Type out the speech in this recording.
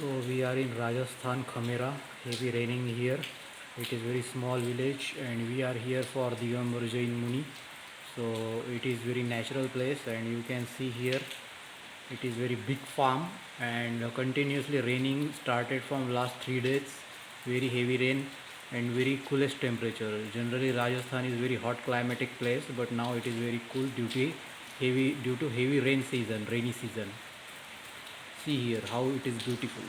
So we are in Rajasthan, Khamera. Heavy raining here. It is very small village, and we are here for digambar Jain Muni. So it is very natural place, and you can see here it is very big farm, and continuously raining started from last 3 days. Very heavy rain and very coolest temperature. Generally Rajasthan is very hot climatic place, but now it is very cool due to heavy rainy season. See here how it is beautiful.